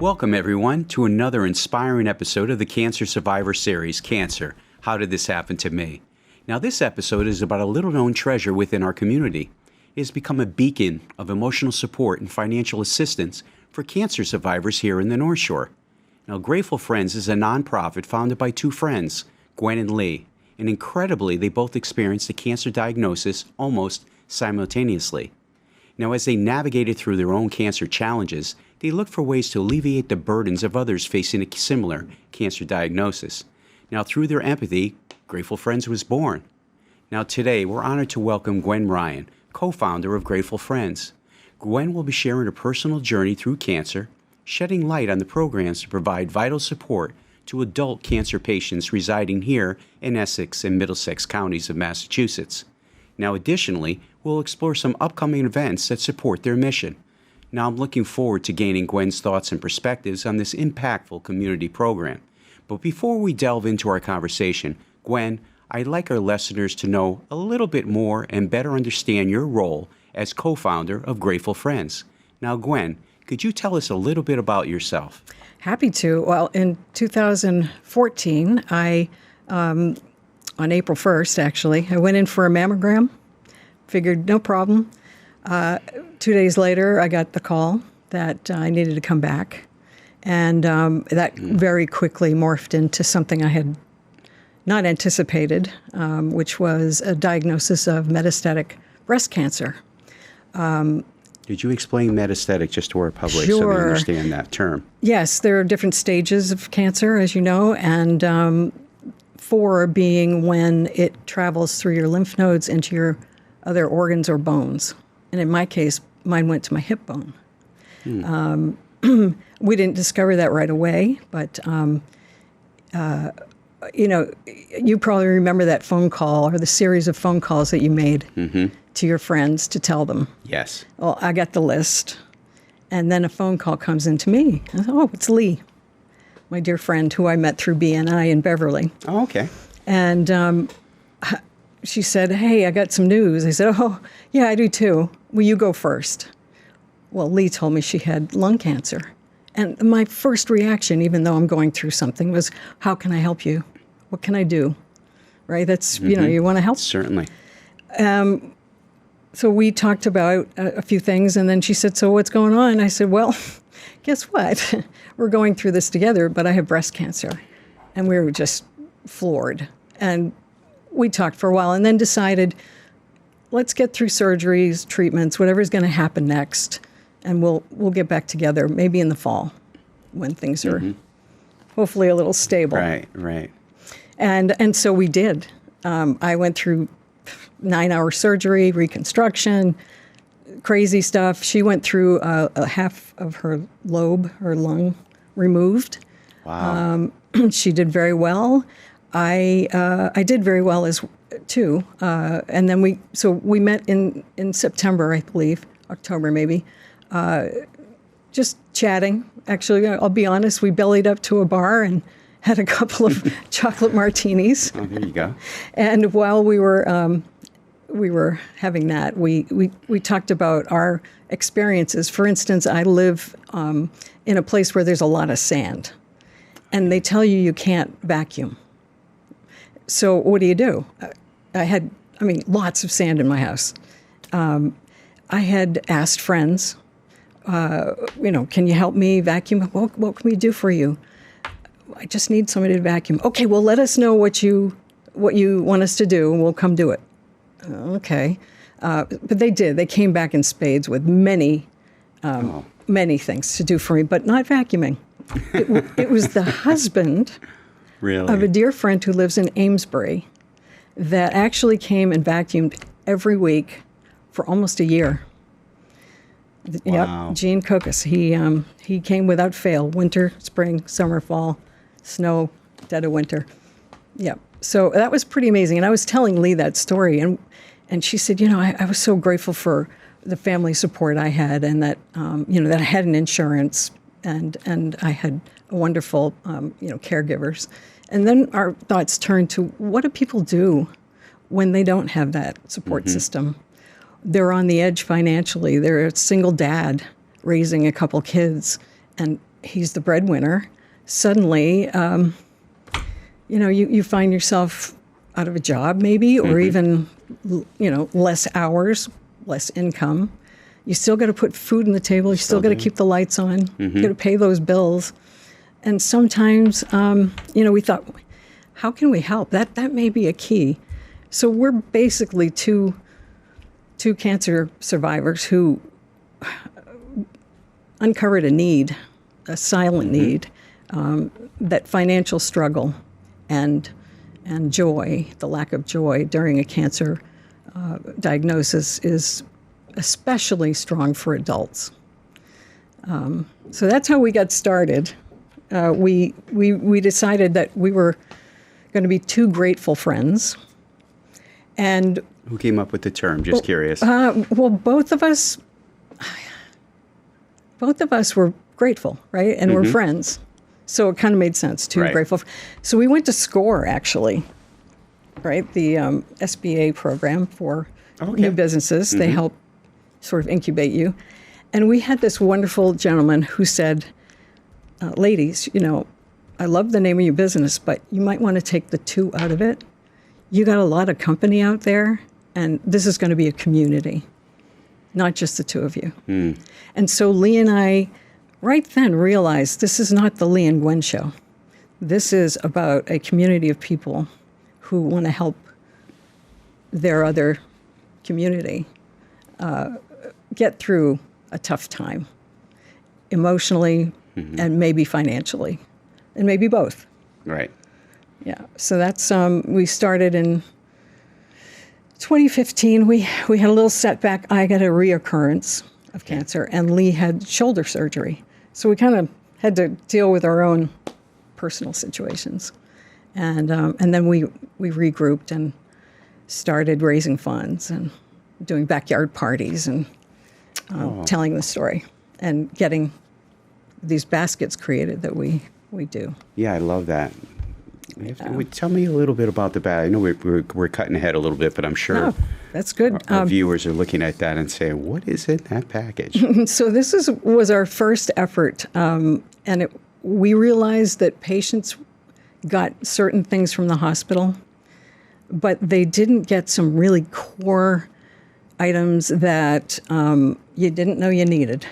Welcome, everyone, to another inspiring episode of the Cancer Survivor Series, Cancer, How Did This Happen to Me? Now, this episode is about a little-known treasure within our community. It has become a beacon of emotional support and financial assistance for cancer survivors here in the North Shore. Now, Grateful Friends is a nonprofit founded by two friends, Gwen and Lee, and incredibly, they both experienced a cancer diagnosis almost simultaneously. Now, as they navigated through their own cancer challenges, they looked for ways to alleviate the burdens of others facing a similar cancer diagnosis. Now, through their empathy, Grateful Friends was born. Now, today, we're honored to welcome Gwen Ryan, co-founder of Grateful Friends. Gwen will be sharing her personal journey through cancer, shedding light on the programs to provide vital support to adult cancer patients residing here in Essex and Middlesex counties of Massachusetts. Now, additionally, we'll explore some upcoming events that support their mission. Now, I'm looking forward to gaining Gwen's thoughts and perspectives on this impactful community program. But before we delve into our conversation, Gwen, I'd like our listeners to know a little bit more and better understand your role as co-founder of Grateful Friends. Now, Gwen, could you tell us a little bit about yourself? Happy to. Well, in 2014, on April 1st, actually, I went in for a mammogram, figured no problem. 2 days later, I got the call that I needed to come back. And that very quickly morphed into something I had not anticipated, which was a diagnosis of metastatic breast cancer. Did you explain metastatic just to our public so they understand that term? Yes, there are different stages of cancer, as you know, and 4 being when it travels through your lymph nodes into your other organs or bones. And in my case, mine went to my hip bone. We didn't discover that right away, but, you probably remember that phone call or the series of phone calls that you made to your friends to tell them. Yes. Well, I got the list, and then a phone call comes into me. I thought, oh, it's Lee, my dear friend who I met through BNI in Beverly. Oh, okay. And she said, hey, I got some news. I said, oh, yeah, I do too. Will you go first? Well, Lee told me she had lung cancer. And my first reaction, even though I'm going through something, was, how can I help you? What can I do? Right? That's, you want to help. Certainly. So we talked about a few things, and then she said, so what's going on? I said, well, guess what? We're going through this together, but I have breast cancer. And we were just floored. And we talked for a while and then decided, let's get through surgeries, treatments, whatever's going to happen next, and we'll get back together maybe in the fall when things are hopefully a little stable. Right. And so we did. I went through 9-hour surgery, reconstruction, crazy stuff. She went through a half of her lobe, her lung, removed. Wow. She did very well. I did very well too. And then we met in September, I believe, October maybe, just chatting. Actually, I'll be honest, we bellied up to a bar and had a couple of chocolate martinis. Oh, there you go. And while we were having that, we talked about our experiences. For instance, I live in a place where there's a lot of sand, and they tell you can't vacuum. So what do? I had lots of sand in my house. I had asked friends, can you help me vacuum? What can we do for you? I just need somebody to vacuum. Okay, well, let us know what you want us to do, and we'll come do it. Okay. But they did. They came back in spades with many things to do for me, but not vacuuming. It was the husband of a dear friend who lives in Amesbury that actually came and vacuumed every week for almost a year. Wow. Yep, Gene Cocos. He came without fail, winter, spring, summer, fall, snow, dead of winter. Yep. So that was pretty amazing. And I was telling Lee that story, and she said, I was so grateful for the family support I had, and that that I had an insurance, and I had a wonderful caregivers. And then our thoughts turned to, what do people do when they don't have that support system? They're on the edge financially. They're a single dad raising a couple kids, and he's the breadwinner. Suddenly, you find yourself out of a job maybe, or even, less hours, less income. You still got to put food on the table. You still got to keep the lights on. You got to pay those bills. And sometimes, we thought, how can we help? That may be a key. So we're basically two cancer survivors who uncovered a need, a silent need, that financial struggle and joy, the lack of joy during a cancer diagnosis is especially strong for adults. So that's how we got started. We decided that we were going to be two grateful friends. And who came up with the term? Just curious. Well, both of us were grateful, right? And we're friends. So it kind of made sense, two grateful. So we went to SCORE, actually, right? The SBA program for new businesses. They help sort of incubate you. And we had this wonderful gentleman who said, ladies, I love the name of your business, but you might want to take the two out of it. You got a lot of company out there, and this is going to be a community, not just the two of you. And so Lee and I right then realized this is not the Lee and Gwen show. This is about a community of people who want to help their other community get through a tough time, emotionally and maybe financially, and maybe both. Right. Yeah. So that's we started in 2015. We had a little setback. I got a reoccurrence of cancer, and Lee had shoulder surgery. So we kind of had to deal with our own personal situations, and then we regrouped and started raising funds and doing backyard parties and telling the story and getting these baskets created that we do. Yeah, I love that. Tell me a little bit about the bag. I know we're cutting ahead a little bit, but I'm sure that's good. Our viewers are looking at that and saying, "What is in that package?" So this was our first effort, and we realized that patients got certain things from the hospital, but they didn't get some really core items that you didn't know you needed,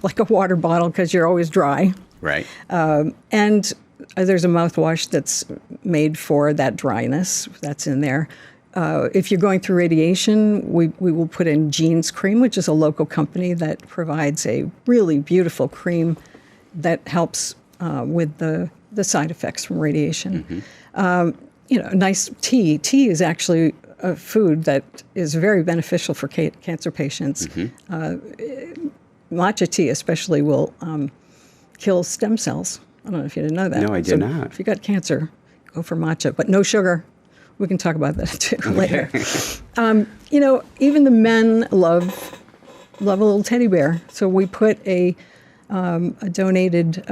like a water bottle because you're always dry. Right. And there's a mouthwash that's made for that dryness that's in there. If you're going through radiation, we will put in Jeans Cream, which is a local company that provides a really beautiful cream that helps with the side effects from radiation. Nice tea. Tea is actually a food that is very beneficial for cancer patients. Matcha tea especially will kill stem cells. I don't know if you didn't know that. No, I did not. If you got cancer, go for matcha, but no sugar. We can talk about that too later. Even the men love a little teddy bear. So we put a donated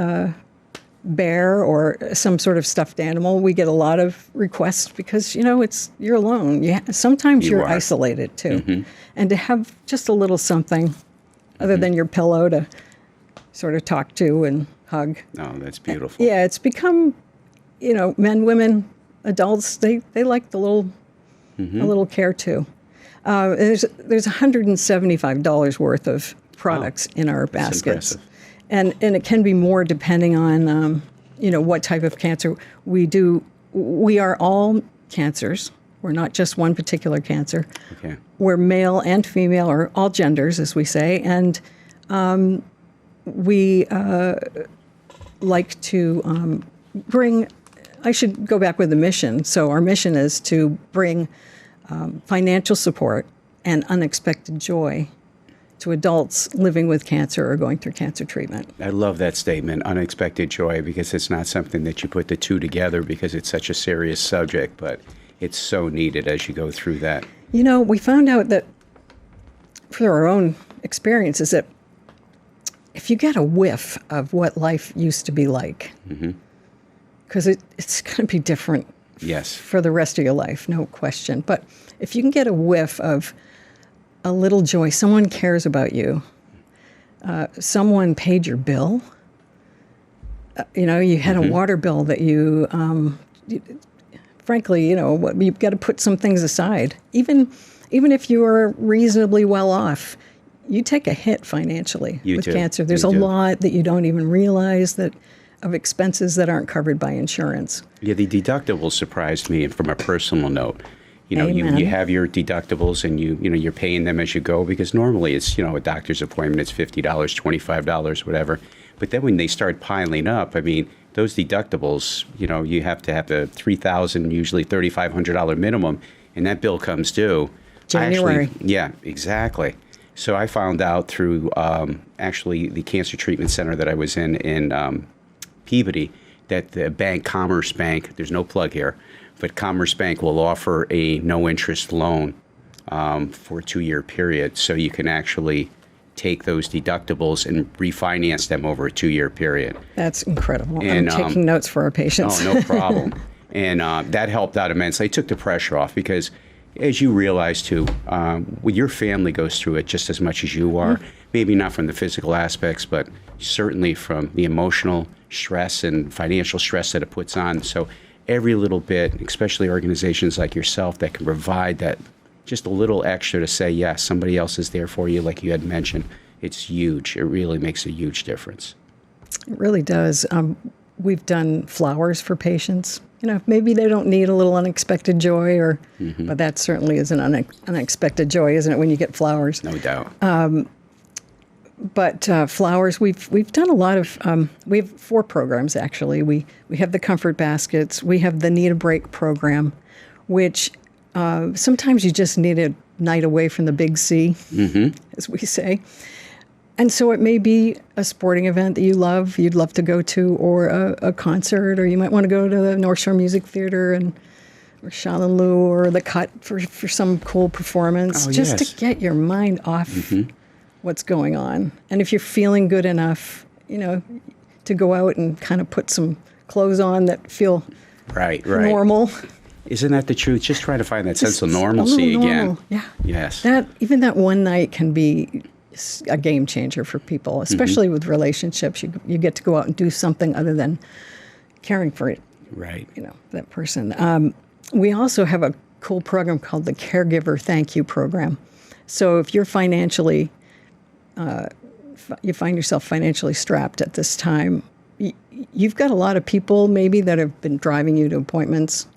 bear or some sort of stuffed animal. We get a lot of requests because you're alone. Sometimes you're isolated too, and to have just a little something other than your pillow to sort of talk to and hug. Oh, that's beautiful. Yeah, it's become, men, women, adults, they like a little care too. There's $175 worth of products in our baskets. And it can be more depending on, what type of cancer we do. We are all cancers. We're not just one particular cancer. Okay. We're male and female, or all genders, as we say. And we like to bring, I should go back with the mission. So our mission is to bring financial support and unexpected joy to adults living with cancer or going through cancer treatment. I love that statement, unexpected joy, because it's not something that you put the two together because it's such a serious subject, but it's so needed as you go through that. We found out that through our own experiences that if you get a whiff of what life used to be like, because it's going to be different for the rest of your life, no question. But if you can get a whiff of a little joy, someone cares about you, someone paid your bill, You had a water bill that frankly, you've got to put some things aside. Even if you are reasonably well off, you take a hit financially with cancer. There's a lot that you don't even realize of expenses that aren't covered by insurance. Yeah, the deductibles surprised me from a personal note. You have your deductibles and you're paying them as you go, because normally it's, a doctor's appointment, it's $50, $25, whatever. But then when they start piling up, I mean, those deductibles, you have to have a $3,000, usually $3,500 minimum, and that bill comes due. January. Yeah, exactly. So I found out through actually the cancer treatment center that I was in Peabody, that the bank, Commerce Bank, there's no plug here, but Commerce Bank will offer a no-interest loan for a 2-year period. So you can actually take those deductibles and refinance them over a 2-year period. That's incredible. And, I'm taking notes for our patients. Oh, no problem. And that helped out immensely. It took the pressure off because, as you realize too, when your family goes through it just as much as you are, maybe not from the physical aspects, but certainly from the emotional stress and financial stress that it puts on. So every little bit, especially organizations like yourself that can provide that just a little extra to say, yes, somebody else is there for you, like you had mentioned, it's huge. It really makes a huge difference. It really does. We've done flowers for patients. Maybe they don't need a little unexpected joy, but that certainly is an unexpected joy, isn't it, when you get flowers? No doubt. But flowers, we've done a lot of. We have 4 programs actually. We have the comfort baskets. We have the Need a Break program, which sometimes you just need a night away from the big C, as we say. And so it may be a sporting event that you'd love to go to, or a concert, or you might want to go to the Northshore Music Theater or Shalom or the Cut for some cool performance, to get your mind off what's going on. And if you're feeling good enough, to go out and kind of put some clothes on that feel normal. Isn't that the truth? Just trying to find that sense of normalcy again. Yeah. Yes. Even that one night can be a game changer for people, especially with relationships. You get to go out and do something other than caring for it. Right. That person. We also have a cool program called the Caregiver Thank You Program. So if you're financially, you find yourself financially strapped at this time, you've got a lot of people maybe that have been driving you to appointments,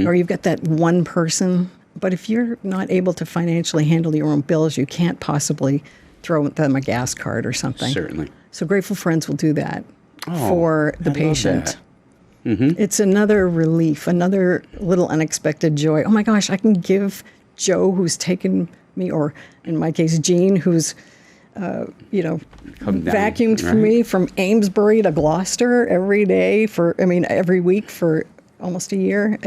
or you've got that one person. But if you're not able to financially handle your own bills, you can't possibly throw them a gas card or something. Certainly. So Grateful Friends will do that for the patient. Mm-hmm. It's another relief, another little unexpected joy. Oh my gosh, I can give Joe, who's taken me, or in my case, Jean, who's vacuumed for me from Amesbury to Gloucester every week for almost a year.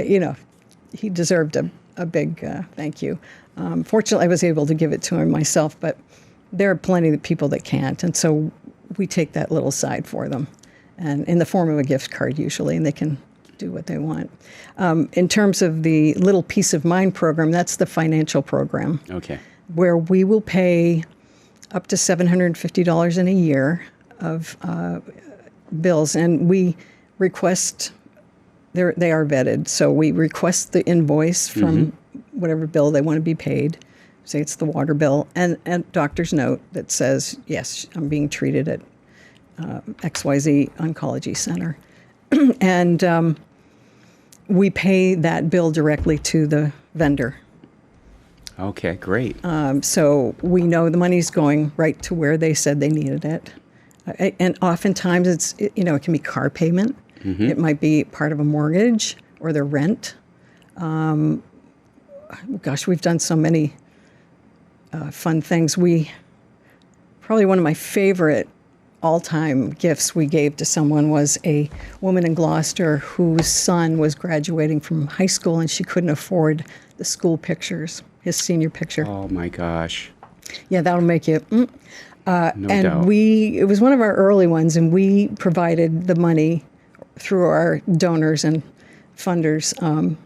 He deserved a big thank you. Fortunately, I was able to give it to him myself, but there are plenty of people that can't, and so we take that little side for them, and in the form of a gift card usually, and they can do what they want. In terms of the Little Peace of Mind program, that's the financial program. Okay. Where we will pay up to $750 in a year of bills, and we request. They are vetted, so we request the invoice from whatever bill they want to be paid. Say it's the water bill, and doctor's note that says, yes, I'm being treated at XYZ Oncology Center. And we pay that bill directly to the vendor. Okay, great. So we know the money's going right to where they said they needed it. And oftentimes it can be car payment. It might be part of a mortgage or their rent. Gosh, we've done so many fun things. Probably one of my favorite all-time gifts we gave to someone was a woman in Gloucester whose son was graduating from high school and she couldn't afford the school pictures, his senior picture. Oh my gosh. Yeah, that'll make you. No doubt. It was one of our early ones, and we provided the money through our donors and funders.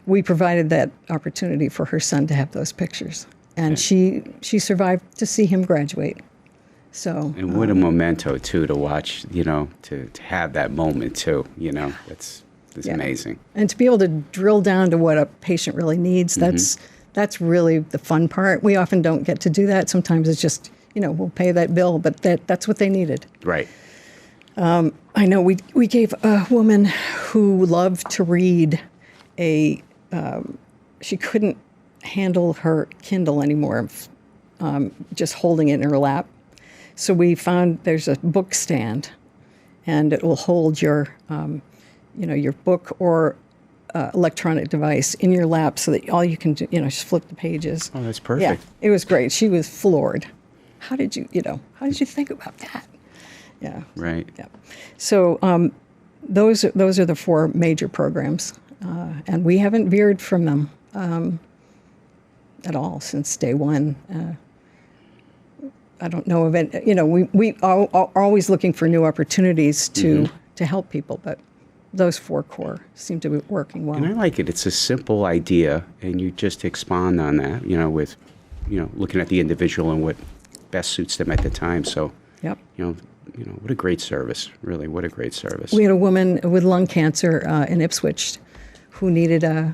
We provided that opportunity for her son to have those pictures, and she survived to see him graduate. So, And what a memento too to watch, to have that moment too, that's yeah. amazing. And to be able to drill down to what a patient really needs, that's really the fun part. We often don't get to do that. Sometimes it's just, we'll pay that bill, but that's what they needed. Right. I know we gave a woman who loved to read she couldn't handle her Kindle anymore, just holding it in her lap. So we found there's a book stand, and it will hold your book or electronic device in your lap, so that all you can do, just flip the pages. Oh, that's perfect. Yeah, it was great. She was floored. How did you think about that? Yeah. Right. Yeah. So those are the 4 major programs, and we haven't veered from them at all since day one. I don't know of it. We are always looking for new opportunities to help people, but those 4 core seem to be working well. And I like it. It's a simple idea, and you just expand on that, with, looking at the individual and what best suits them at the time. So, Yep. What a great service, really. What a great service. We had a woman with lung cancer in Ipswich who needed a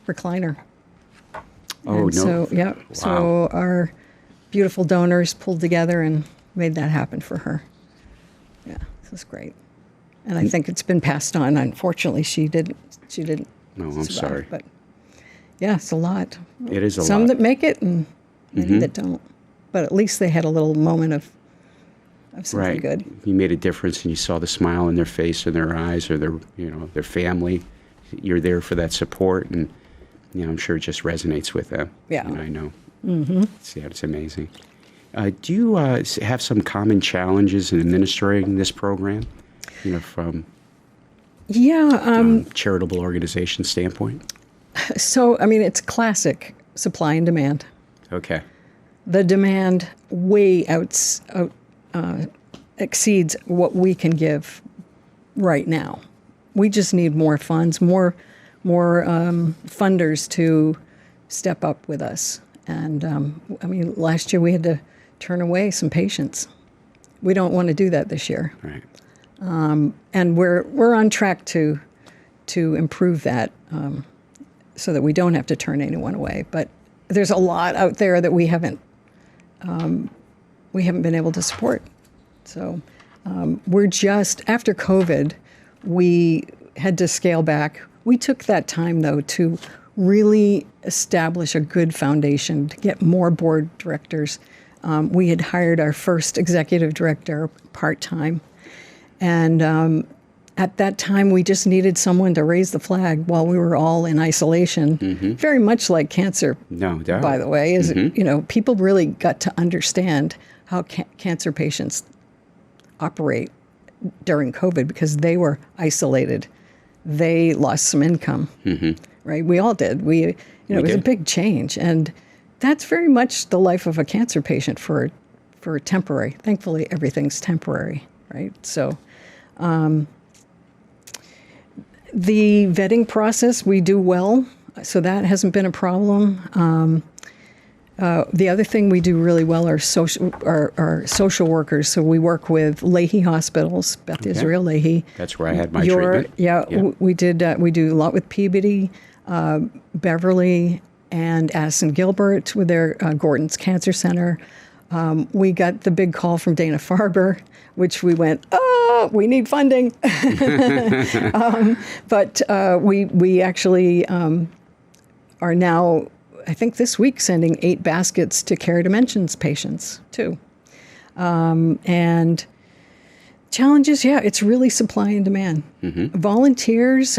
recliner. Oh, And no. So, yeah. Wow. So our beautiful donors pulled together and made that happen for her. Yeah, this was great. And I think it's been passed on. Unfortunately, she didn't. No, I'm survive, sorry. But yeah, it's a lot. It is a Some lot. that make it and many that don't. But at least they had a little moment of something Right. good. You made a difference, and you saw the smile in their face or their eyes or their family. You're there for that support, and I'm sure it just resonates with them. Yeah. I know. It's amazing. Do you have some common challenges in administering this program? From Yeah. charitable organization standpoint. So it's classic supply and demand. Okay. The demand way exceeds what we can give right now. We just need more funds, more funders to step up with us. And last year we had to turn away some patients. We don't want to do that this year. Right. And we're on track to improve that, so that we don't have to turn anyone away. But there's a lot out there that we haven't been able to support. So we're just after COVID, we had to scale back. We took that time though to really establish a good foundation, to get more board directors. We had hired our first executive director part-time. And at that time, we just needed someone to raise the flag while we were all in isolation. Very much like cancer, No doubt. by the way. People really got to understand how cancer patients operate during COVID because they were isolated. They lost some income, right? We all did. It was a big change. And that's very much the life of a cancer patient for temporary. Thankfully, everything's temporary, right? So the vetting process, we do well. So that hasn't been a problem. The other thing we do really well are social workers. So we work with Leahy hospitals, Beth Israel Leahy. That's where I had my treatment. Yeah, we did. We do a lot with Peabody, Beverly, and Addison Gilbert with their Gordon's Cancer Center. We got the big call from Dana-Farber, which we went, oh, we need funding. But we actually are now, I think this week, sending 8 baskets to Care Dimensions patients, too. And challenges, it's really supply and demand. Volunteers,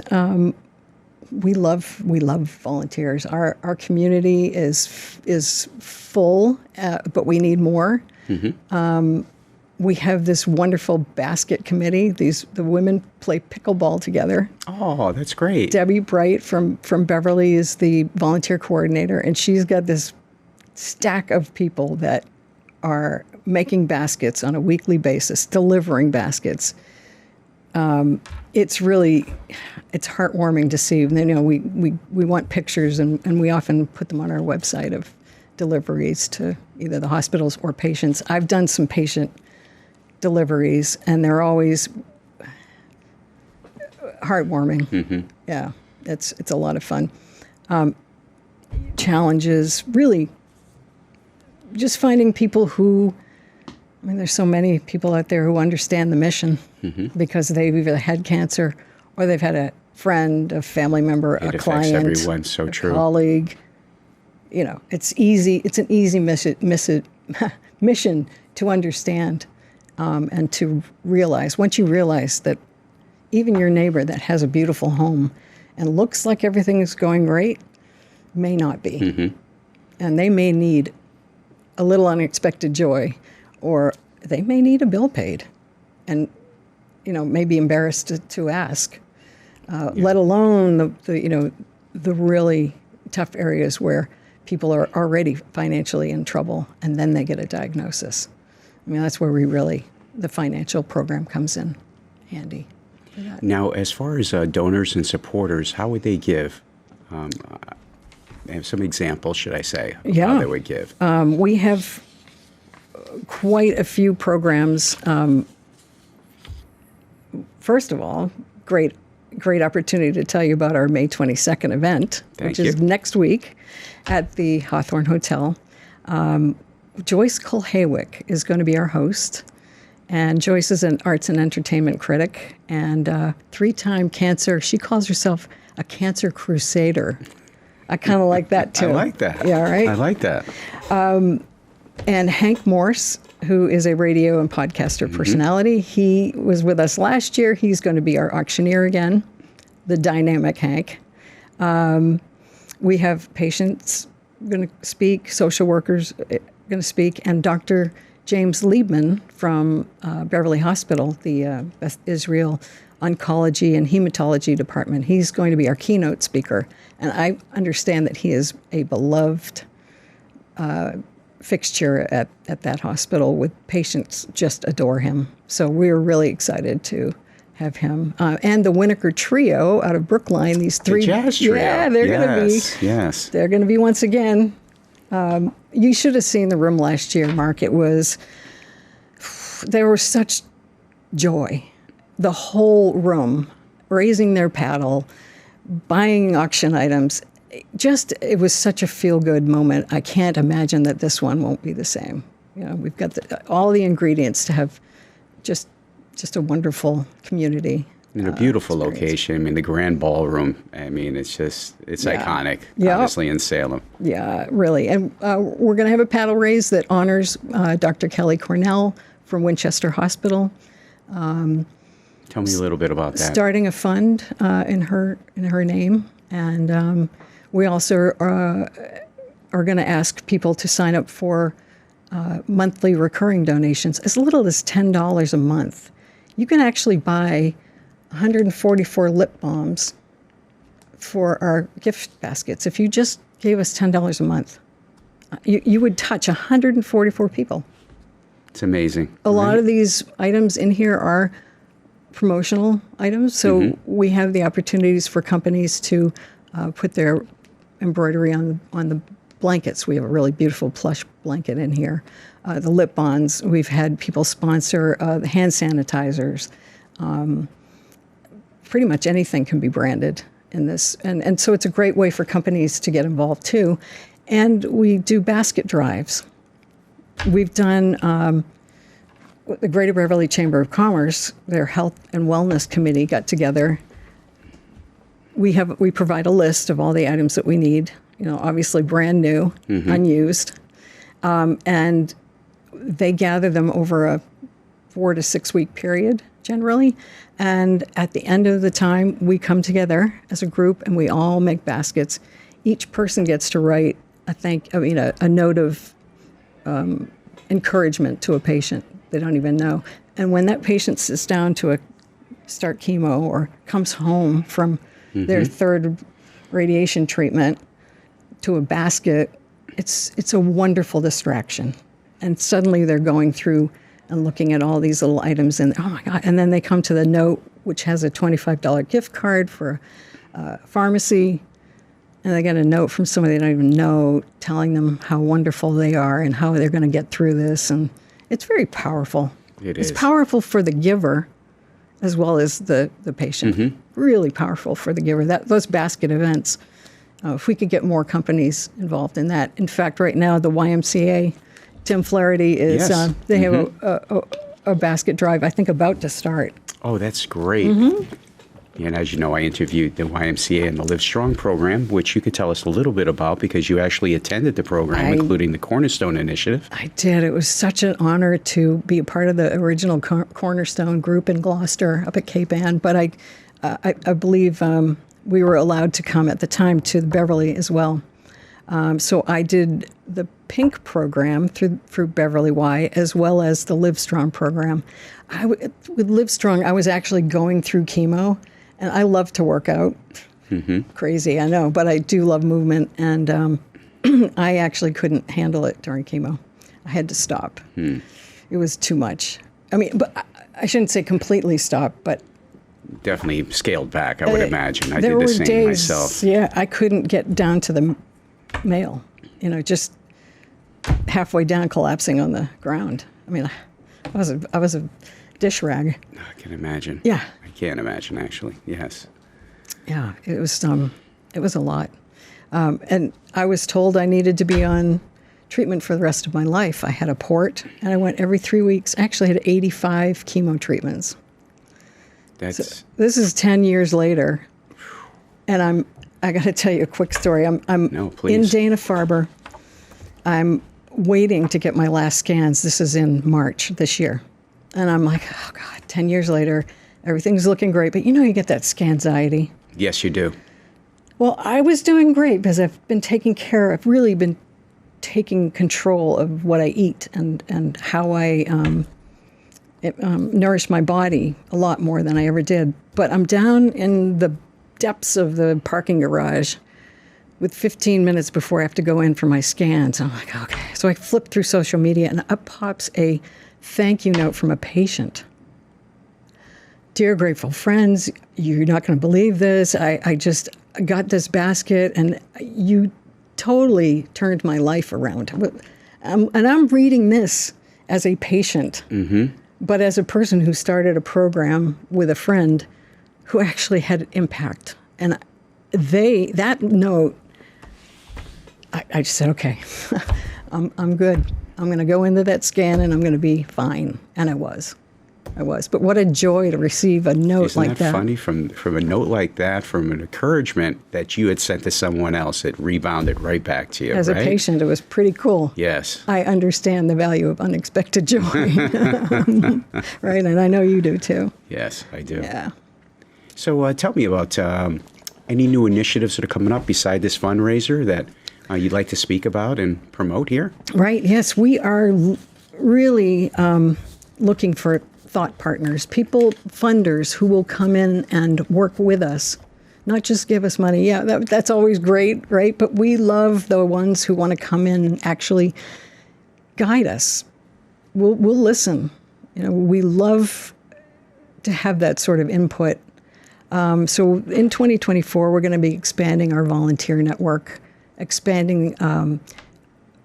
we love volunteers. Our community is full, but we need more. We have this wonderful basket committee. The women play pickleball together. Oh, that's great. Debbie Bright from Beverly is the volunteer coordinator, and she's got this stack of people that are making baskets on a weekly basis, delivering baskets. It's heartwarming to see. We want pictures, and we often put them on our website of deliveries to either the hospitals or patients. I've done some patient deliveries, and they're always heartwarming. Mm-hmm. Yeah, it's a lot of fun. Challenges, really, just finding people who, I mean, there's so many people out there who understand the mission because they've either had cancer or they've had a friend, a family member, a client, everyone. So a true. colleague. You know, it's easy. It's an easy mission to understand and to realize. Once you realize that even your neighbor that has a beautiful home and looks like everything is going great may not be. Mm-hmm. And they may need a little unexpected joy, or they may need a bill paid and, you know, may be embarrassed to ask, let alone the really tough areas where people are already financially in trouble and then they get a diagnosis. I mean, that's where the financial program comes in handy. Now, as far as donors and supporters, how would they give? I have some examples, should I say, of how they would give. We have quite a few programs. First of all, great opportunity to tell you about our May 22nd event, which is next week at the Hawthorne Hotel. Joyce Kulhawick is going to be our host. And Joyce is an arts and entertainment critic and 3-time cancer. She calls herself a cancer crusader. I kind of like that, too. I like that. Yeah, right? I like that. And Hank Morse, who is a radio and podcaster personality, he was with us last year. He's going to be our auctioneer again, the dynamic Hank. We have patients going to speak, social workers going to speak, and Dr. James Liebman from Beverly Hospital, the Beth Israel Oncology and Hematology Department. He's going to be our keynote speaker. And I understand that he is a beloved fixture at that hospital with patients just adore him. So we're really excited to have him. And the Winokur Trio out of Brookline, these 3. The jazz trio. Yeah, they're going to be. Yes. They're going to be once again. You should have seen the room last year, Mark. There was such joy. The whole room, raising their paddle, buying auction items. It was such a feel-good moment. I can't imagine that this one won't be the same. You know, we've got all the ingredients to have just a wonderful community. In a beautiful location. I mean, the Grand Ballroom. I mean, it's iconic, obviously, in Salem. Yeah, really. And we're going to have a paddle raise that honors Dr. Kelly Cornell from Winchester Hospital. Tell me a little bit about that. Starting a fund in her name. And we also are going to ask people to sign up for monthly recurring donations, as little as $10 a month. You can actually buy 144 lip balms for our gift baskets. If you just gave us $10 a month, you would touch 144 people. It's amazing. A lot of these items in here are promotional items, so we have the opportunities for companies to put their embroidery on the blankets. We have a really beautiful plush blanket in here. The lip balms, we've had people sponsor the hand sanitizers. Pretty much anything can be branded in this. And so it's a great way for companies to get involved too. And we do basket drives. We've done the Greater Beverly Chamber of Commerce, their Health and Wellness Committee got together. We provide a list of all the items that we need, obviously brand new, unused. And they gather them over a 4 to 6 week period generally. And at the end of the time, we come together as a group and we all make baskets. Each person gets to write a note of encouragement to a patient they don't even know. And when that patient sits down to start chemo or comes home from their 3rd radiation treatment to a basket, it's a wonderful distraction. And suddenly they're going through and looking at all these little items and, oh my God, and then they come to the note, which has a $25 gift card for pharmacy. and they get a note from somebody they don't even know telling them how wonderful they are and how they're going to get through this. And it's very powerful. It's powerful for the giver as well as the patient. Really powerful for the giver. Those basket events, if we could get more companies involved in that. In fact, right now, the YMCA, Tim Flaherty is, they have a basket drive, I think, about to start. Oh, that's great. And as you know, I interviewed the YMCA and the Live Strong program, which you could tell us a little bit about because you actually attended the program, including the Cornerstone Initiative. I did. It was such an honor to be a part of the original Cornerstone group in Gloucester up at Cape Ann. But I believe we were allowed to come at the time to Beverly as well. So I did the PINK program through Beverly Y as well as the Live Strong program. With Live Strong, I was actually going through chemo. And I love to work out. Crazy, I know, but I do love movement. And I actually couldn't handle it during chemo. I had to stop. It was too much. I mean, but I shouldn't say completely stop, but definitely scaled back, I would imagine. I did the same myself. Yeah, I couldn't get down to the mail. Just halfway down, collapsing on the ground. I mean, I was a dish rag. I can imagine. Yeah. I can't imagine, actually. Yes. Yeah, it was a lot. And I was told I needed to be on treatment for the rest of my life. I had a port, and I went every 3 weeks. Actually, I had 85 chemo treatments. So this is 10 years later, and I got to tell you a quick story. I'm in Dana-Farber. I'm waiting to get my last scans. This is in March this year. And I'm like, oh, God, 10 years later, everything's looking great. But you get that scanxiety. Yes, you do. Well, I was doing great because I've been taking care. I've really been taking control of what I eat and how I nourish my body a lot more than I ever did. But I'm down in the depths of the parking garage with 15 minutes before I have to go in for my scans. I'm like, okay. So I flip through social media, and up pops a thank you note from a patient. Dear grateful friends, you're not going to believe this. I just got this basket, and you totally turned my life around. And I'm reading this as a patient, but as a person who started a program with a friend who actually had impact. And that note, I just said, okay, I'm good. I'm going to go into that scan and I'm going to be fine. And I was. But what a joy to receive a note like that. Isn't that funny? From a note like that, from an encouragement that you had sent to someone else, it rebounded right back to you, As a patient, it was pretty cool. Yes. I understand the value of unexpected joy. Right? And I know you do too. Yes, I do. Yeah. So tell me about any new initiatives that are coming up beside this fundraiser that you'd like to speak about and promote here? Right. Yes, we are really looking for thought partners, funders who will come in and work with us, not just give us money. Yeah, that's always great, right? But we love the ones who want to come in and actually guide us. We'll listen. We love to have that sort of input. So in 2024, we're going to be expanding our volunteer network,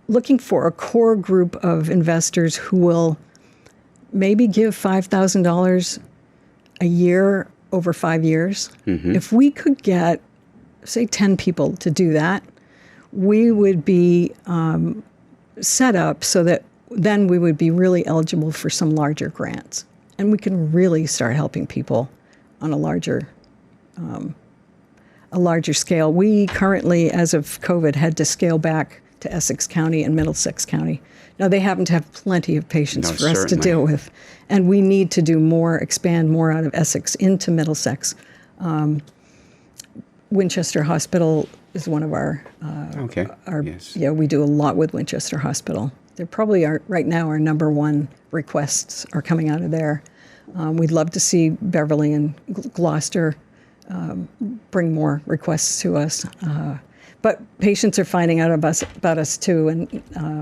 looking for a core group of investors who will maybe give $5,000 a year over 5 years. If we could get, say, 10 people to do that, we would be set up so that then we would be really eligible for some larger grants. And we can really start helping people on a larger scale. We currently, as of COVID, had to scale back to Essex County and Middlesex County. Now, they happen to have plenty of patients for us to deal with, and we need to do more, expand more out of Essex into Middlesex. Winchester Hospital is one of our, yes. Yeah, we do a lot with Winchester Hospital. They're probably right now our number one requests are coming out of there. We'd love to see Beverly and Gloucester bring more requests to us. But patients are finding out about us too, and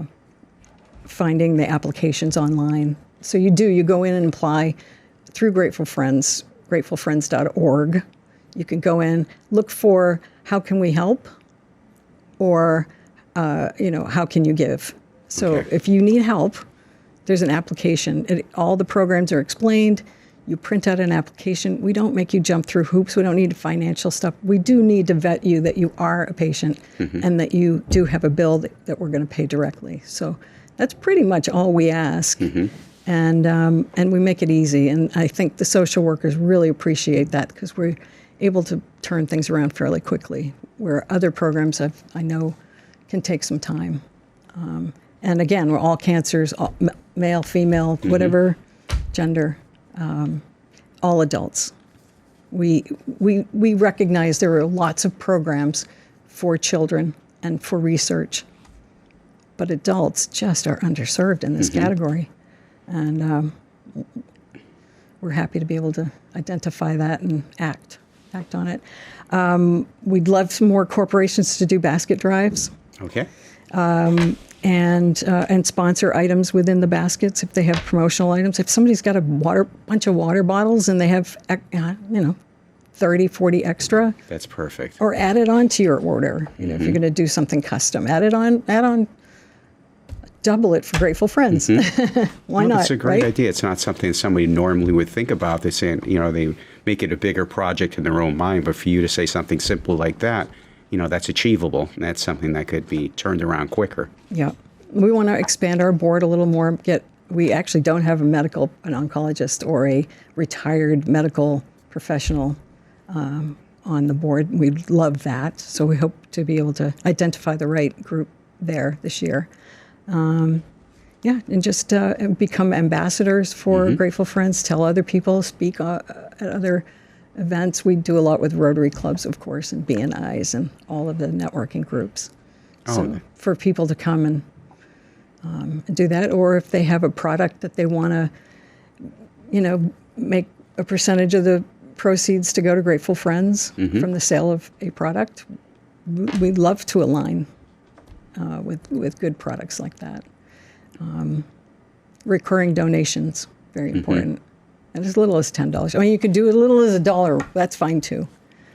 finding the applications online. So you go in and apply through Grateful Friends, gratefulfriends.org. You can go in, look for how can we help, or, how can you give? So Okay. if you need help, there's an application. All the programs are explained. You print out an application. We don't make you jump through hoops. We don't need financial stuff. We do need to vet you that you are a patient and that you do have a bill that we're going to pay directly. So that's pretty much all we ask. And we make it easy. And I think the social workers really appreciate that because we're able to turn things around fairly quickly, where other programs I know can take some time. And again, we're all cancers, male, female, whatever gender, all adults. We recognize there are lots of programs for children and for research, but adults just are underserved in this category. And we're happy to be able to identify that and act on it. We'd love some more corporations to do basket drives. Okay. And sponsor items within the baskets if they have promotional items. If somebody's got a bunch of water bottles and they have 30, 40 extra, That's perfect. or add it on to your order. If you're going to do something custom, add on. Double it for Grateful Friends. Why not? It's a great right? idea. It's not something somebody normally would think about. They're saying, they make it a bigger project in their own mind. But for you to say something simple like that, that's achievable. And that's something that could be turned around quicker. Yeah. We want to expand our board a little more. We actually don't have an oncologist or a retired medical professional on the board. We'd love that. So we hope to be able to identify the right group there this year. And just become ambassadors for Grateful Friends, tell other people, speak at other events. We do a lot with Rotary Clubs, of course, and BNIs and all of the networking groups. So for people to come and do that, or if they have a product that they want to, make a percentage of the proceeds to go to Grateful Friends from the sale of a product, we'd love to align with good products like that. Recurring donations, very important. And as little as $10. I mean, you could do as little as $1. That's fine too.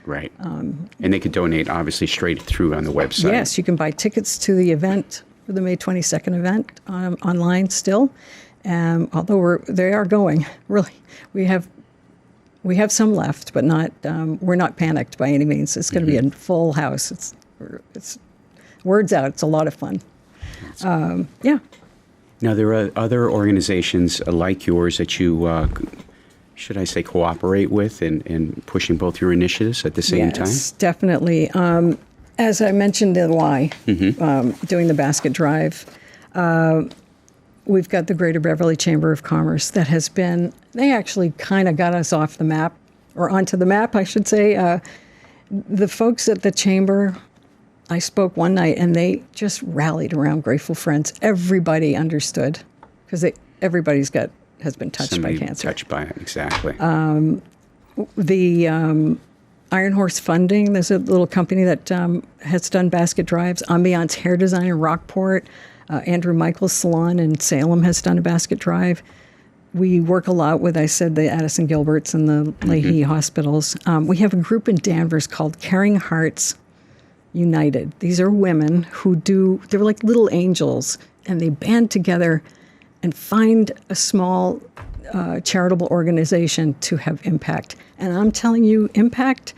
Right. And they could donate, obviously, straight through on the website. Yes, you can buy tickets to the event, for the May 22nd event, online still. Although they are going, really. We have some left, but not. We're not panicked by any means. It's going to be a full house. It's word's out. It's a lot of fun. Yeah. Now, there are other organizations like yours that you, should I say, cooperate with in pushing both your initiatives at the same time? Yes, definitely. As I mentioned in Y, doing the basket drive, we've got the Greater Beverly Chamber of Commerce that has been, they actually kind of got us off the map, or onto the map, I should say. The folks at the chamber, I spoke one night and they just rallied around Grateful Friends. Everybody understood because everybody's has been touched by cancer. Touched by it, exactly. The Iron Horse Funding, there's a little company that has done basket drives. Ambiance Hair Design in Rockport. Andrew Michael's Salon in Salem has done a basket drive. We work a lot with, I said, the Addison Gilberts and the Leahy hospitals. We have a group in Danvers called Caring Hearts United. These are women who they're like little angels, and they band together and find a small charitable organization to have impact. And I'm telling you, impact,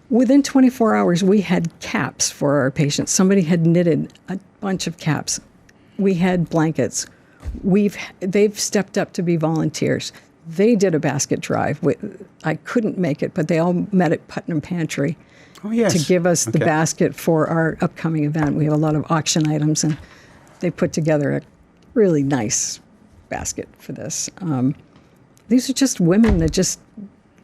within 24 hours, we had caps for our patients. Somebody had knitted a bunch of caps. We had blankets. They've stepped up to be volunteers. They did a basket drive. I couldn't make it, but they all met at Putnam Pantry to give us the basket for our upcoming event. We have a lot of auction items, and they put together a really nice basket for this. These are just women that just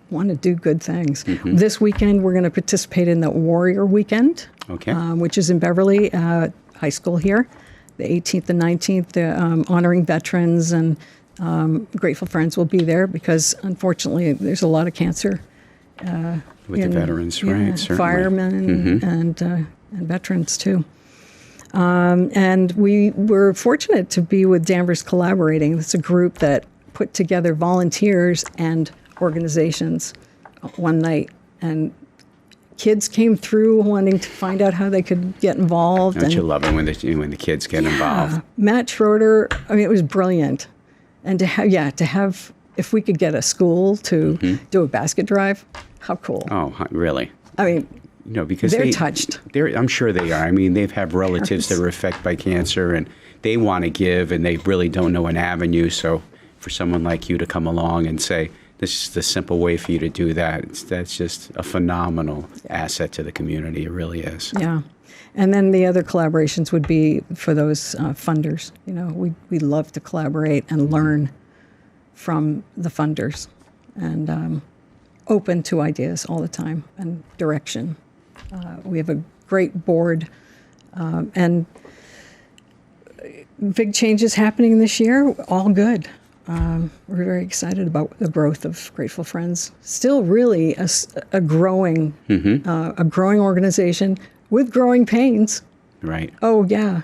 want to do good things. This weekend, we're going to participate in the Warrior Weekend, which is in Beverly High School here, the 18th and 19th, honoring veterans, and Grateful Friends will be there because, unfortunately, there's a lot of cancer. With the veterans, right? Certainly. Firemen and veterans, too. And we were fortunate to be with Danvers Collaborating. It's a group that put together volunteers and organizations one night and kids came through wanting to find out how they could get involved. Don't you love it when the kids get involved? Matt Schroeder, I mean, it was brilliant. And to have, if we could get a school to do a basket drive, how cool. Oh, really? I mean, because they're touched. I'm sure they are. I mean, they've had relatives that were affected by cancer, and they want to give, and they really don't know an avenue. So for someone like you to come along and say, this is the simple way for you to do that, that's just a phenomenal asset to the community. It really is. Yeah. And then the other collaborations would be for those funders. We love to collaborate and learn from the funders, and open to ideas all the time and direction. We have a great board, and big changes happening this year, all good. We're very excited about the growth of Grateful Friends. Still really a growing organization with growing pains. Right. Oh, yeah.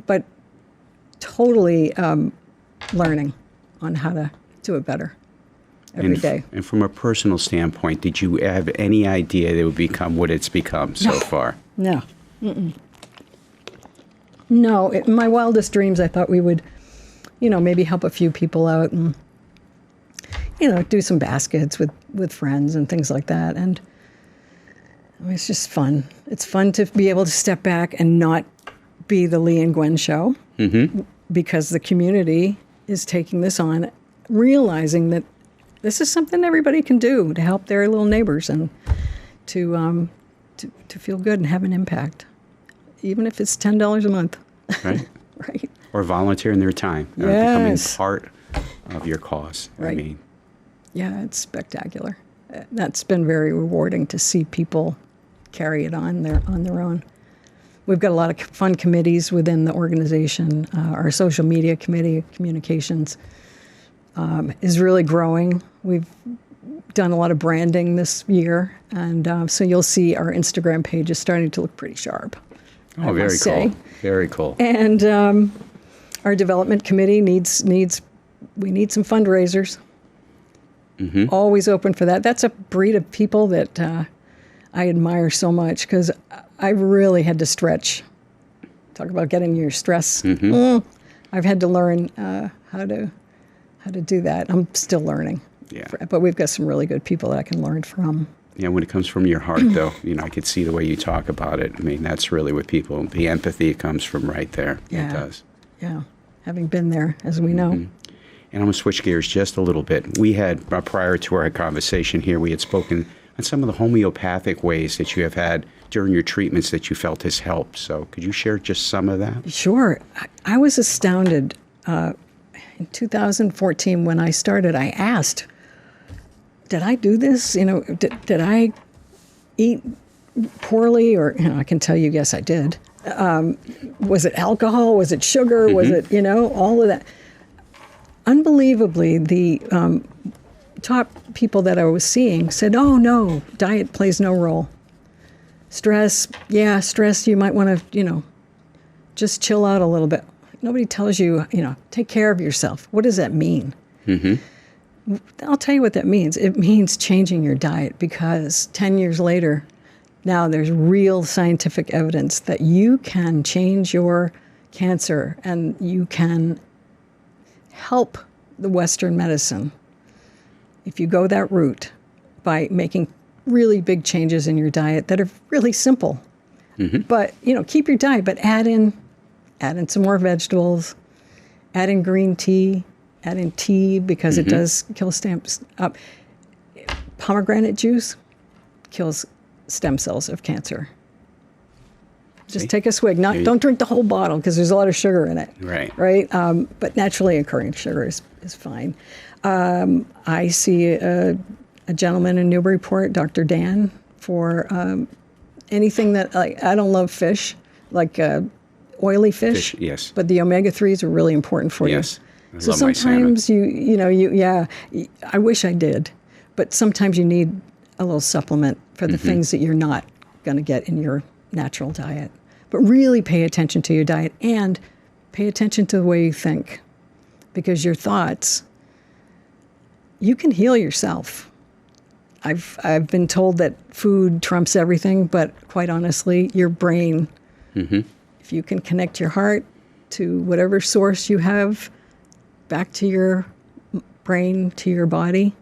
But totally learning on how to do it better every day. And from a personal standpoint, did you have any idea that it would become what it's become so far? No. Mm-mm. No. In my wildest dreams, I thought we would, maybe help a few people out and, do some baskets with friends and things like that. And it's just fun. It's fun to be able to step back and not be the Lee and Gwen show, because the community is taking this on, realizing that this is something everybody can do to help their little neighbors and to feel good and have an impact, even if it's $10 a month. Right. Right. Or volunteering their time, becoming part of your cause. Right. I mean, yeah, it's spectacular. That's been very rewarding to see people carry it on their own. We've got a lot of fun committees within the organization. Our social media committee, communications, is really growing. We've done a lot of branding this year, and so you'll see our Instagram page is starting to look pretty sharp. Oh, very cool. Very cool. And our development committee needs we need some fundraisers. Always open for that. That's a breed of people that I admire so much, because I really had to stretch. Talk about getting your stress. I've had to learn how to do that. I'm still learning. Yeah. But we've got some really good people that I can learn from. Yeah, when it comes from your heart, though, I could see the way you talk about it. I mean, that's really what the empathy comes from right there. Yeah. It does. Yeah, having been there, as we know. And I'm going to switch gears just a little bit. We had, prior to our conversation here, we had spoken on some of the homeopathic ways that you have had during your treatments that you felt has helped. So could you share just some of that? Sure. I was astounded. In 2014, when I started, I asked, did I do this? Did I eat poorly? Or, I can tell you, yes, I did. Was it alcohol? Was it sugar? Was it, all of that? Unbelievably, the top people that I was seeing said, oh, no, diet plays no role. Stress, you might want to, just chill out a little bit. Nobody tells you, take care of yourself. What does that mean? I'll tell you what that means. It means changing your diet, because 10 years later, now there's real scientific evidence that you can change your cancer and you can help the Western medicine if you go that route by making really big changes in your diet that are really simple. But, keep your diet, but add in some more vegetables, add in green tea, add in tea, because it does kill stamps up. Pomegranate juice kills stem cells of cancer. Just take a swig. Don't drink the whole bottle, because there's a lot of sugar in it. Right. But naturally occurring sugar is fine. I see a gentleman in Newburyport, Dr. Dan, for anything that, I don't love fish, oily fish. Yes. But the omega-3s are really important for you. Yes. So sometimes I wish I did, but sometimes you need a little supplement for the things that you're not going to get in your natural diet. But really pay attention to your diet and pay attention to the way you think, because your thoughts, you can heal yourself. I've been told that food trumps everything, but quite honestly, your brain, if you can connect your heart to whatever source you have back to your brain, to your body,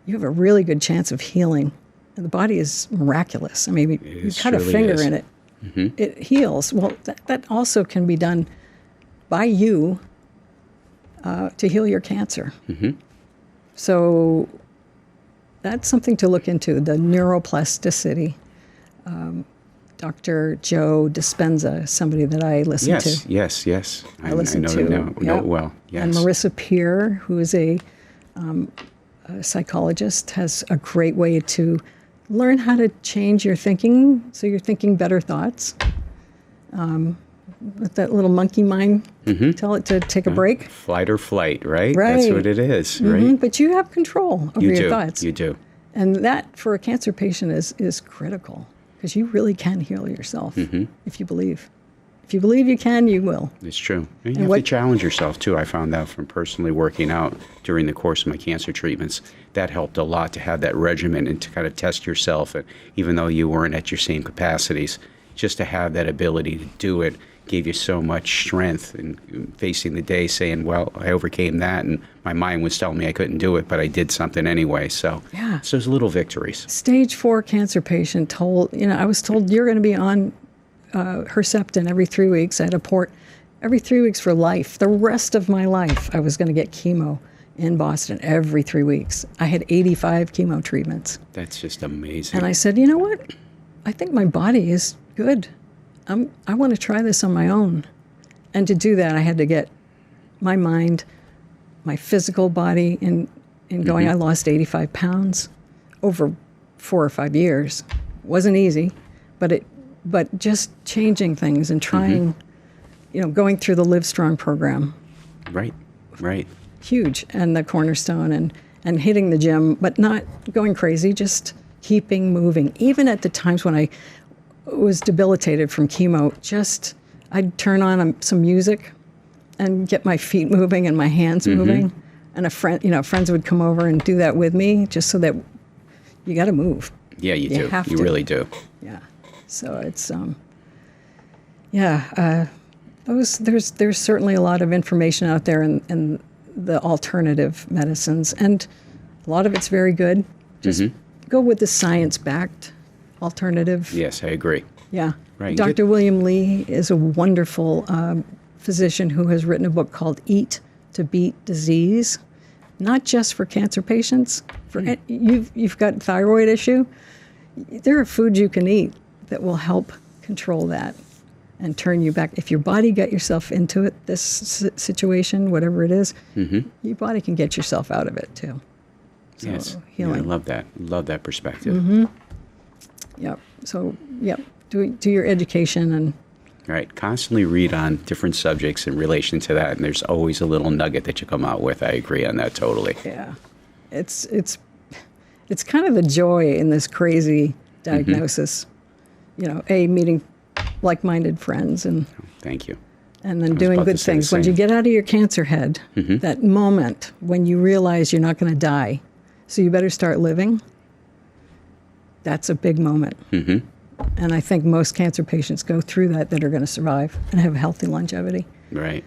you have a really good chance of healing. And the body is miraculous. I mean, you cut a finger in it, it heals. Well, that also can be done by you to heal your cancer. So that's something to look into, the neuroplasticity. Dr. Joe Dispenza, somebody that I listen to. Yes. I listen to. Know it well. Yes. And Marissa Peer, who is a psychologist, has a great way to learn how to change your thinking so you're thinking better thoughts. Let that little monkey mind tell it to take a break. Flight or flight, right? Right. That's what it is, right? But you have control over your thoughts. You do. And that, for a cancer patient, is critical, because you really can heal yourself if you believe. If you believe you can, you will. It's true. And you have to challenge yourself, too. I found out from personally working out during the course of my cancer treatments, that helped a lot to have that regimen and to kind of test yourself. And even though you weren't at your same capacities, just to have that ability to do it gave you so much strength in facing the day saying, well, I overcame that, and my mind was telling me I couldn't do it, but I did something anyway. So those little victories. Stage 4 cancer patient I was told you're going to be on Herceptin every 3 weeks. I had a port every 3 weeks for life. The rest of my life, I was going to get chemo in Boston every 3 weeks. I had 85 chemo treatments. That's just amazing. And I said, you know what? I think my body is good. I want to try this on my own. And to do that, I had to get my mind, my physical body in going. I lost 85 pounds over 4 or 5 years. Wasn't easy, but just changing things and trying, going through the Live Strong program. Right. Huge. And the Cornerstone and hitting the gym, but not going crazy, just keeping moving. Even at the times when I was debilitated from chemo, I'd turn on some music and get my feet moving and my hands moving. And friends would come over and do that with me, just so that you got to move. Yeah, you do. Have you to. Really do. Yeah. So it's, there's certainly a lot of information out there in the alternative medicines, and a lot of it's very good. Just go with the science-backed alternative. Yes, I agree. Yeah. Right. Dr. William Lee is a wonderful physician who has written a book called Eat to Beat Disease, not just for cancer patients. You've got thyroid issue. There are foods you can eat that will help control that and turn you back. If your body got yourself into it, this situation, whatever it is, your body can get yourself out of it too. So, yes. Healing. Yeah, I love that. Love that perspective. Yep. So, do your education and. Right. Constantly read on different subjects in relation to that, and there's always a little nugget that you come out with. I agree on that totally. Yeah. It's kind of the joy in this crazy diagnosis. Meeting like-minded friends and. Thank you. And then doing good things. When you get out of your cancer head, that moment when you realize you're not going to die, so you better start living. That's a big moment. And I think most cancer patients go through that are going to survive and have healthy longevity. Right.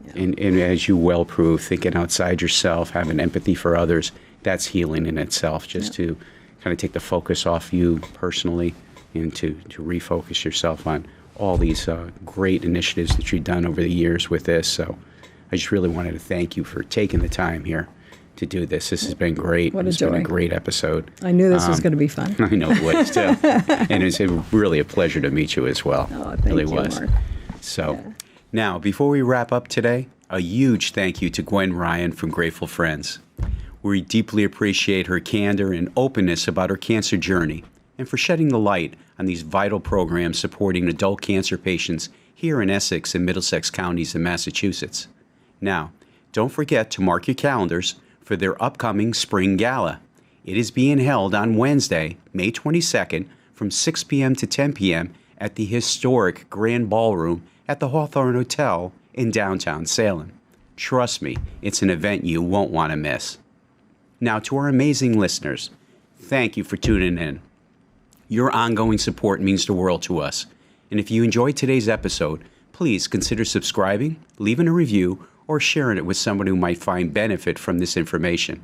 Yeah. And as you well prove, thinking outside yourself, having empathy for others, that's healing in itself, just to kind of take the focus off you personally and to refocus yourself on all these great initiatives that you've done over the years with this. So I just really wanted to thank you for taking the time here to do this. This has been great. What a joy. It's been a great episode. I knew this was going to be fun. I know it was, too. And it's really a pleasure to meet you as well. Oh, thank you, Mark. So now, before we wrap up today, a huge thank you to Gwen Ryan from Grateful Friends. We deeply appreciate her candor and openness about her cancer journey and for shedding the light on these vital programs supporting adult cancer patients here in Essex and Middlesex counties in Massachusetts. Now, don't forget to mark your calendars for their upcoming Spring Gala. It is being held on Wednesday, May 22nd from 6 p.m. to 10 p.m. at the historic Grand Ballroom at the Hawthorne Hotel in downtown Salem. Trust me, it's an event you won't want to miss. Now, to our amazing listeners, thank you for tuning in. Your ongoing support means the world to us. And if you enjoyed today's episode, please consider subscribing, leaving a review, or sharing it with someone who might find benefit from this information.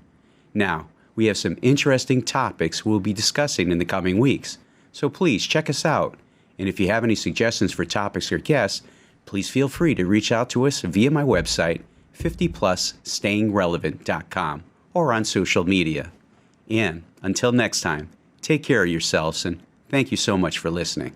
Now, we have some interesting topics we'll be discussing in the coming weeks, so please check us out. And if you have any suggestions for topics or guests, please feel free to reach out to us via my website, 50plusstayingrelevant.com, or on social media. And until next time, take care of yourselves, and thank you so much for listening.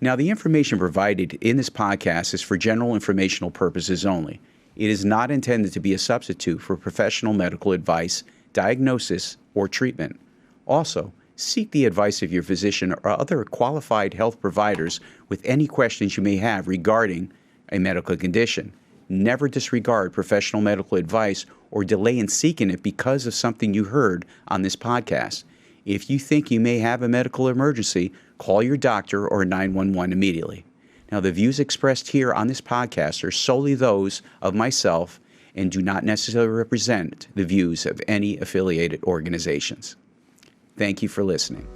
Now, the information provided in this podcast is for general informational purposes only. It is not intended to be a substitute for professional medical advice, diagnosis, or treatment. Also, seek the advice of your physician or other qualified health providers with any questions you may have regarding a medical condition. Never disregard professional medical advice or delay in seeking it because of something you heard on this podcast. If you think you may have a medical emergency, call your doctor or 911 immediately. Now, the views expressed here on this podcast are solely those of myself and do not necessarily represent the views of any affiliated organizations. Thank you for listening.